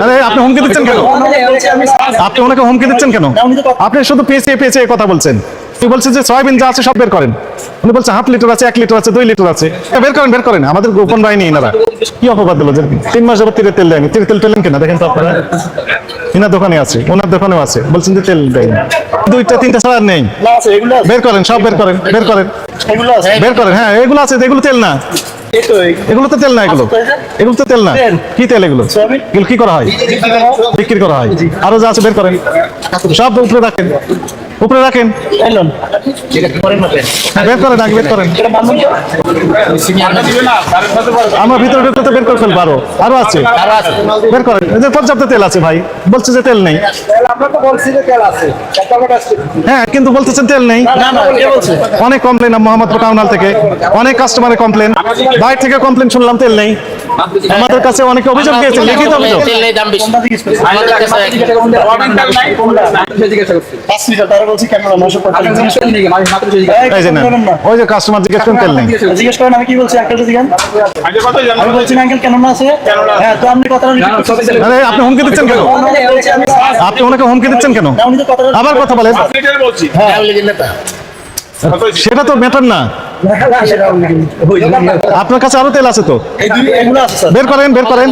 আরে আপনি হুমকি দিচ্ছেন কেন? আপনি ওনাকে হুমকি দিচ্ছেন কেন? আপনি শুধু পেঁচিয়ে পেঁচিয়ে কথা বলছেন। উনি বলছেন যে সয়াবিন যা আছে সব বের করেন। উনি বলছেন হাফ লিটার আছে, 1 লিটার আছে, 2 লিটার আছে, বের করেন বের করেন। আমাদের গোপন বাহিনী এনারা কি অপবাদ দিল যে 3 মাস যাবত তিলের তেল দেয়নি। তিলের তেল পেলেন কিনা দেখেন তো আপনারা। এনার দোকানে আছে, ওনার দোকানেও আছে, বলছেন যে তেল দেয়নি। 2টা 3টা ছাড়া আর নেই। বের করেন, সব বের করেন, বের করেন, বের করেন। হ্যাঁ এগুলো আছে, এগুলো তেল না, এগুলো তো তেল না, এগুলো এগুলো তো তেল না। কি তেল এগুলো? এগুলো কি করা হয়? বিক্রি করা হয়। আরো যা আছে বের করেন, সব উপরে রাখেন, উপরে রাখেন। বের করেন, আগে বের করেন। আমরা ভিতরে ঢুকতে তো বের করে ফেলবো। আরো আছে, বের করেন। এই যে পর্যাপ্ত তেল আছে ভাই, বলছে যে তেল নেই। হ্যাঁ কিন্তু বলতেছেন তেল নেই। অনেক কমপ্লেন মোহাম্মদপুর টাউন হল থেকে, অনেক কাস্টমারের কমপ্লেন, বাইরে থেকে কমপ্লেন শুনলাম তেল নেই। আমাদের কাছে অনেকে অভিযোগ দিয়েছে, লিখিত অভিযোগ। এই যে না, ওই যে কাস্টমার জিজ্ঞেস করেন তেল নেই। জিজ্ঞেস করেন আমি কি বলছি আঙ্কেল জিজ্ঞান। আমি বলছি না আঙ্কেল কেমন আছে? হ্যাঁ তো আপনি কথা আরে আপনি হুমকি দিচ্ছেন কেন? আপনি ওনাকে হুমকি দিচ্ছেন কেন? আবার কথা বলেন। সেটা তো ম্যাটার না। আপনার কাছে আরো তেল আছে তো, বের করেন, বের করেন,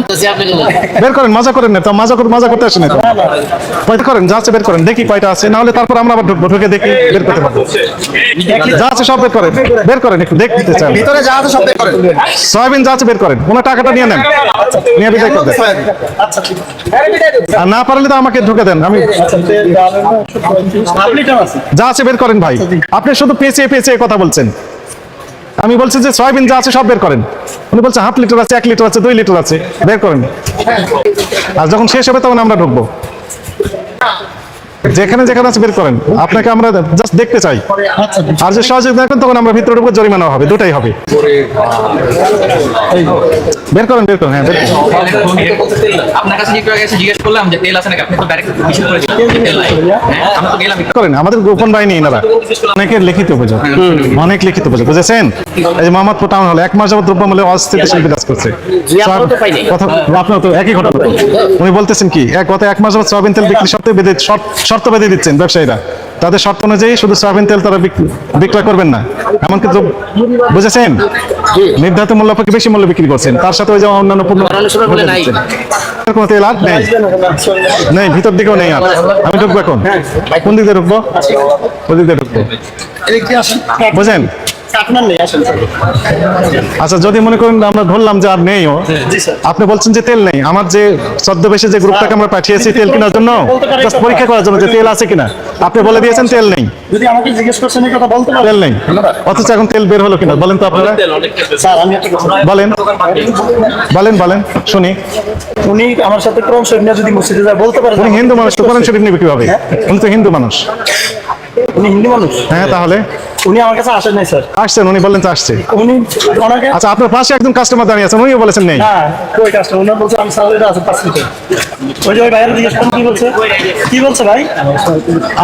বের করেন। মজা করেন না তো, মজা করতে আসেন তো। বের করেন, যা আছে বের করেন, দেখি কয়টা আছে। না হলে তারপর আমরা আবার ঢুকবো, ঢুকে দেখি বের করতে পারবো। যা আছে সব বের করেন, বের করেন, একটু দেখতে চান। ভিতরে যা আছে সব বের করেন। সয়াবিন যা আছে বের করেন, ওনার টাকাটা নিয়ে নেন, নিয়ে বিদায় করে দেন। আর না পারলে তো আমাকে ঢুকে দেন। আমি যা আছে বের করেন ভাই। আপনি শুধু পেঁচিয়ে পেঁচিয়ে কথা বলছেন। আমি বলছি যে সয়াবিন যা আছে সব বের করেন। উনি বলছেন হাফ লিটার আছে, 1 লিটার আছে, 2 লিটার আছে, বের করেন। আর যখন শেষ হবে তখন আমরা ঢুকবো। যেখানে যেখানে আছে বের করেন। আপনাকে আমরা জাস্ট দেখতে চাই। আর যে সহযোগ দেখবেন তখন আমরা ভিতরে ঢুকবো, জরিমানা হবে, দুটাই হবে। বের করেন, বের করেন। হ্যাঁ বের করেন। আপনার কাছে জিজ্ঞেস করলাম যে তেল আছে নাকি, আপনি তো ডাইরেক্ট মিশন করেছেন তেল নাই। আমরা তো গেলাম করেন, আমাদের গোপন বাহিনী এনারা। অনেকের লিখিত অভিযোগ, অনেক লিখিত অভিযোগ, বুঝেছেন? এই যে মোহাম্মদপুর টাউন হলে 1 মাস যাবত দ্রব্যমূল্যে অস্থিতিশীল বিরাজ করছে। কথা আপনার তো একই ঘটনা। উনি বলতেছেন কি, গত 1 মাস যাবত সয়াবিন তেল বিক্রি শর্ত বেঁধে দিচ্ছেন ব্যবসায়ীরা। তাদের শর্ত অনুযায়ী শুধু সয়াবিন তেল তারা বিক্রয় করবেন না, এমন কিন্তু বুঝেছেন, নির্ধারিত মূল্য অপেক্ষা বেশি মূল্যে বিক্রি করছেন। তার সাথে ওই যে অন্যান্য পণ্য কোনো তেল আর নেই, নেই, ভিতর দিকেও নেই আর। আমি ঢুকবো এখন, কোন দিক দিয়ে ঢুকবো? ওই দিক দিয়ে ঢুকবো, বুঝেন? আচ্ছা যদি মনে করেন আমরা ধরলাম যে আর নেই, আপনি বলছেন যে তেল নেই। আমার যে ছদ্মবেশে যে গ্রুপটাকে আমরা পাঠিয়েছি তেল কেনার জন্য, জাস্ট পরীক্ষা করার জন্য যে তেল আছে কিনা, আপনি বলে দিয়েছেন তেল নেই। যদি আমাকে জিজ্ঞেস করছেন এই কথা বলতে পারেন, তেল নেই, অথচ এখন তেল বের হলো কিনা বলেন তো আপনারা। স্যার আমি একটা কথা বলেন, বলেন, বলেন শুনি। উনি আমার সাথে কোরআন শরীফ নিয়ে যদি মসজিদে যায় বলতে পারেন। উনি হিন্দু মানুষ, তো কোরআন শরীফ নেবে কিভাবে? উনি তো হিন্দু মানুষ। উনি হিন্দু মানুষ? হ্যাঁ তাহলে উনি আমার কাছে আসেন নাই স্যার। আসছেন, উনি বললেন তো আসছে। উনি ওনাকে আচ্ছা আপনার পাশে একজন কাস্টমার দাঁড়িয়ে আছেন, উনিও বলেছেন নেই। হ্যাঁ ওই কাস্টমার উনি বলছে আমি স্যালারি আছে 5 লিটার। ওই যে ওই ভাইয়ের জিজ্ঞেস করেন কি বলছে, কি বলছে ভাই?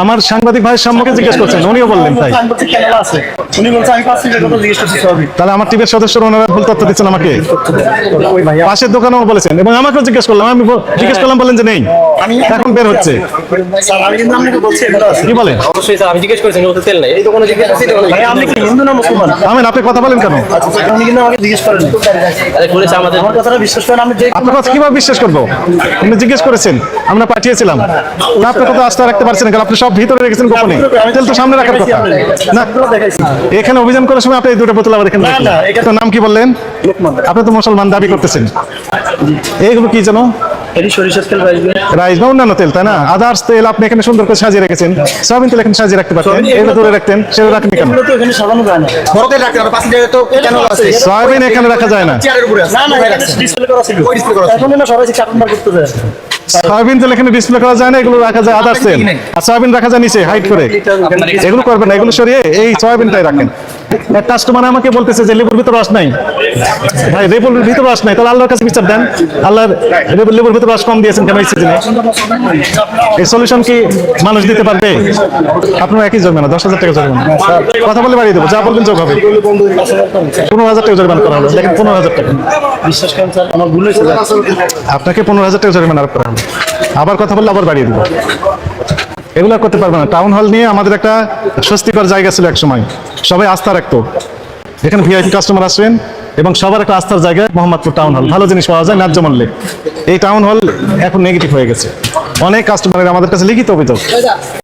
আমার সাংবাদিক ভাইয়ের সম্মুখে জিজ্ঞেস করছেন, উনিও বললেন তাই। আমি বলছি কেন আছে, উনি বলছে আমি 5 লিটার কথা জিজ্ঞেস করছি সবই। তাহলে আমার টিমের সদস্যরা ওনারা ভুল তথ্য দিচ্ছেন আমাকে। ওই ভাইয়া পাশের দোকানেও বলেছেন এবং আমাকেও জিজ্ঞেস করলাম, আমি জিজ্ঞেস করলাম, বলেন যে নেই। আমি এখন বের হচ্ছে। স্যার আমি কিন্তু আপনাকে বলছি এগুলো আছে। কি বলেন? অবশ্যই স্যার আমি জিজ্ঞেস করেছি ওতে তেল নাই। এই দোকানে জিজ্ঞেস করছি ভাই আপনি কি হিন্দু না মুসলমান? আমেন, আপনি কথা বলেন কেন? উনি কিন্তু আমাকে জিজ্ঞেস করেন। আরে বলেছে আমাদের, আমার কথাটা বিশ্বাস করেন। আমি যে আপনার কথা কিভাবে বিশ্বাস করবো? আপনি জিজ্ঞেস করেছেন, আমরা পাঠিয়েছিলাম। না আপনার কথা আস্থা রাখতে পারছেন না, কারণ আপনি সব ভিতরে রেখেছেন গোপনে। তেল তো সামনে রাখার কথা না। দেখাইছি এখানে অভিযান করার সময় আপনি এই 2টা বোতল আবার এখানে রাখলেন। না, এটা- আপনার নাম কি বললেন? আপনি তো মুসলমান দাবি করতেছেন। এইগুলো কি জানো? এটি সরিষার তেল রাইস বা অন্যান্য তেল, তাই না? আদার্স তেল আপনি এখানে সুন্দর করে সাজিয়ে রেখেছেন। সয়াবিন তেল এখানে সাজিয়ে রাখতে পারতেন, এগুলো দূরে রাখতেন, সেটা রাখেন কেন? এগুলো তো এখানে সাজানো যায় না। বড় তেল রাখতে হবে 5 লিটার তো কেন আছে? সয়াবিন এখানে রাখা যায় না। চেয়ারের উপরে আছে। না না এখানে ডিসপ্লে করা ছিল। ওই ডিসপ্লে করা এখন না সবাই চাটন বার করতে যায়। সয়াবিন তেল এখানে ডিসপ্লে করা যায় না, এগুলো রাখা যায় আদার্স তেল। আর সয়াবিন রাখা যায় নিচে হাইট করে। এগুলো করবেন না, এগুলো সরিয়ে এই সয়াবিনটাই রাখেন। এক কাস্টমার আমাকে বলতেছে যে লেবুর ভিতরে রস নাই। ভাই লেবুর ভিতরে রস নাই, তাহলে আল্লাহর কাছে বিচার দেন। আল্লাহর লেবুর ভিতরে রস কম দিয়েছেন কেন এই সিজনে? এই সলিউশন কি মানুষ দিতে পারবে? আপনার একই জরিমানা, 10,000 টাকা জরিমানা। কথা বলে বাড়িয়ে দেবো, যা বলবেন যোগ হবে। 15,000 টাকা জরিমানা করা হলো, দেখেন 15,000 টাকা। বিশ্বাস করেন স্যার, আমার ভুল হয়েছে স্যার। আপনাকে 15,000 টাকা জরিমানা আরোপ করা হলো। আবার কথা বললে আবার বাড়িয়ে দেবো। এগুলো করতে পারবে না। টাউন হল নিয়ে আমাদের একটা স্বস্তিকর জায়গা ছিল এক সময়, সবাই আস্থা রাখতো। এখানে ভিআইপি কাস্টমার আসবেন এবং সবার একটা আস্থার জায়গায় মোহাম্মদপুর টাউন হল, ভালো জিনিস পাওয়া যায় ন্যায্য মূল্যে। এই টাউন হল এখন নেগেটিভ হয়ে গেছে। অনেক কাস্টমারের আমাদের কাছে লিখিত অভিযোগ